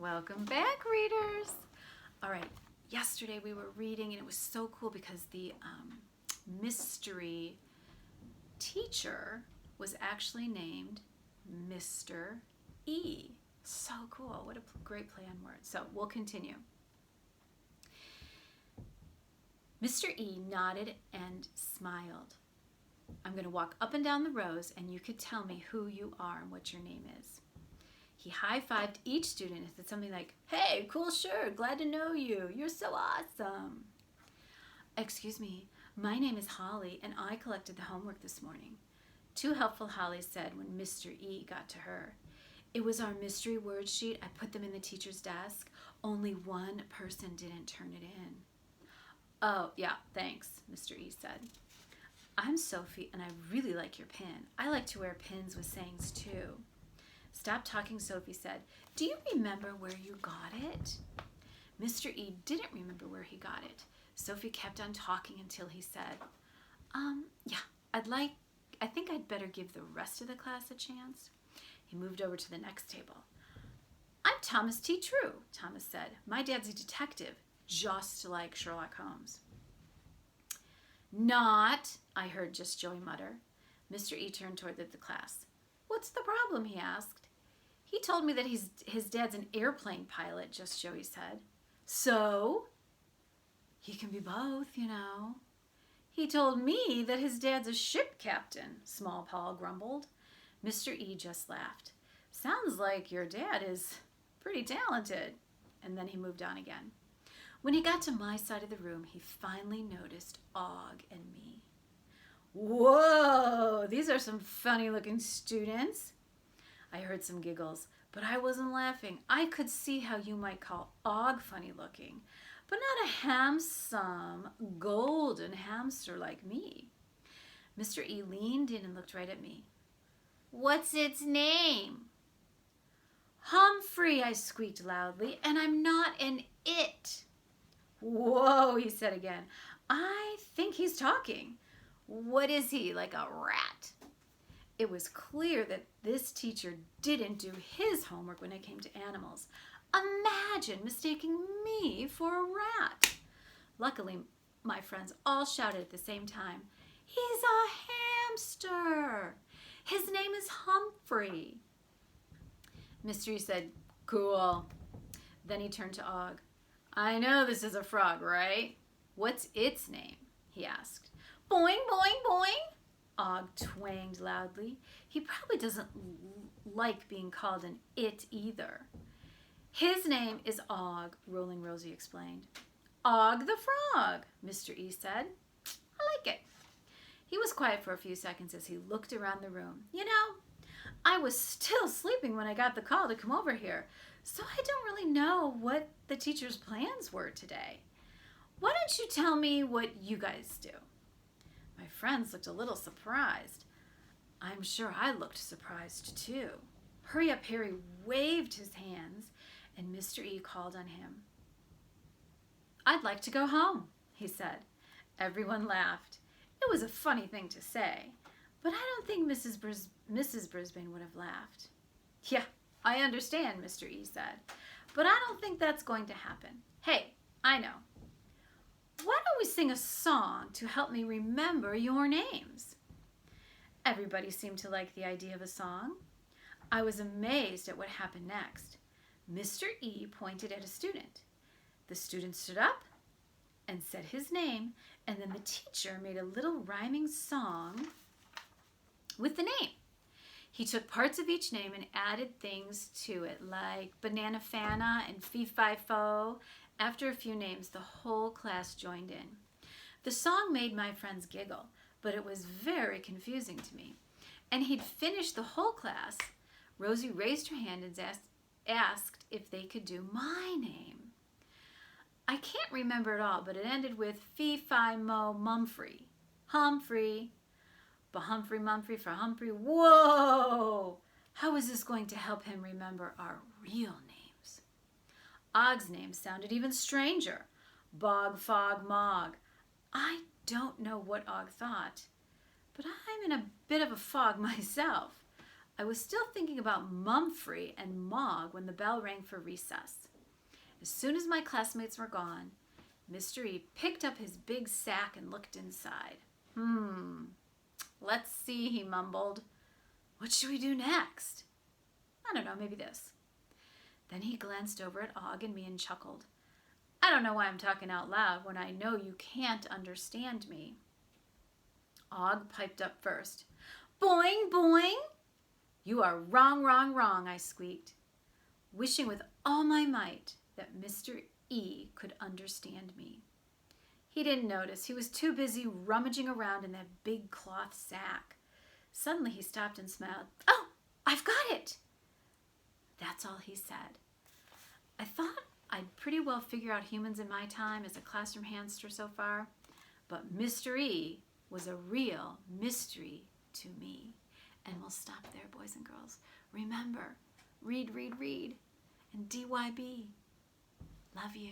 Welcome back, readers. All right, yesterday we were reading and it was so cool because the mystery teacher was actually named Mr. E. So cool. What a great play on words. So we'll continue. Mr. E nodded and smiled. I'm going to walk up and down the rows and you could tell me who you are and what your name is. He high-fived each student and said something like, "Hey, cool shirt, glad to know you. You're so awesome." "Excuse me, my name is Holly and I collected the homework this morning." Two helpful Hollies said when Mr. E got to her. "It was our mystery word sheet. I put them in the teacher's desk. Only one person didn't turn it in." "Oh, yeah, thanks," Mr. E said. "I'm Sophie and I really like your pin. I like to wear pins with sayings too." "Stop talking," Sophie said. "Do you remember where you got it?" Mr. E didn't remember where he got it. Sophie kept on talking until he said, Yeah, I think I'd better give the rest of the class a chance." He moved over to the next table. "I'm Thomas T. True," Thomas said. "My dad's a detective, just like Sherlock Holmes." "Not," I heard just Joey mutter. Mr. E turned toward the class. "What's the problem?" he asked. "He told me that his dad's an airplane pilot," just Joey said. "So?" "He can be both, you know." "He told me that his dad's a ship captain," Small Paul grumbled. Mr. E just laughed. "Sounds like your dad is pretty talented." And then he moved on again. When he got to my side of the room, he finally noticed Og and me. "Whoa, these are some funny-looking students." I heard some giggles, but I wasn't laughing. I could see how you might call Og funny-looking, but not a handsome, golden hamster like me. Mr. E leaned in and looked right at me. "What's its name?" "Humphrey," I squeaked loudly, "and I'm not an it." "Whoa," he said again. "I think he's talking. What is he, like a rat?" It was clear that this teacher didn't do his homework when it came to animals. Imagine mistaking me for a rat. Luckily, my friends all shouted at the same time, "He's a hamster. His name is Humphrey." Mr. E said, "Cool." Then he turned to Og. "I know this is a frog, right? What's its name?" he asked. "Boing, boing, boing." Og twanged loudly. He probably doesn't like being called an it either. "His name is Og," Rolling Rosie explained. "Og the frog," Mr. E said. "I like it." He was quiet for a few seconds as he looked around the room. "You know, I was still sleeping when I got the call to come over here, so I don't really know what the teacher's plans were today. Why don't you tell me what you guys do?" My friends looked a little surprised. I'm sure I looked surprised too. Hurry Up Harry waved his hands and Mr. E called on him. "I'd like to go home," he said. Everyone laughed. It was a funny thing to say, but I don't think Mrs. Brisbane would have laughed. "Yeah, I understand," Mr. E said, "but I don't think that's going to happen. Hey, I know. Why don't we sing a song to help me remember your names?" Everybody seemed to like the idea of a song. I was amazed at what happened next. Mr. E pointed at a student. The student stood up and said his name, and then the teacher made a little rhyming song with the name. He took parts of each name and added things to it, like Banana Fana and Fee-Fi-Fo. After a few names, the whole class joined in. The song made my friends giggle, but it was very confusing to me. And he'd finished the whole class. Rosie raised her hand and asked if they could do my name. I can't remember it all, but it ended with Fee-Fi-Mo-Mumfrey. Humphrey. Humphrey Mumfrey for Humphrey. Whoa! How is this going to help him remember our real names? Og's name sounded even stranger. Bog, Fog, Mog. I don't know what Og thought, but I'm in a bit of a fog myself. I was still thinking about Humphrey and Mog when the bell rang for recess. As soon as my classmates were gone, Mr. E picked up his big sack and looked inside. Let's see, he mumbled. What should we do next? I don't know, maybe this. Then he glanced over at Og and me and chuckled. I don't know why I'm talking out loud when I know you can't understand me. Og piped up first. Boing, boing! You are wrong, wrong, wrong, I squeaked, wishing with all my might that Mr. E could understand me. He didn't notice. He was too busy rummaging around in that big cloth sack. Suddenly he stopped and smiled. Oh, I've got it! That's all he said. I thought I'd pretty well figure out humans in my time as a classroom hamster so far, but Mr. E was a real mystery to me. And we'll stop there, boys and girls. Remember, read, read, read, and DYB. Love you.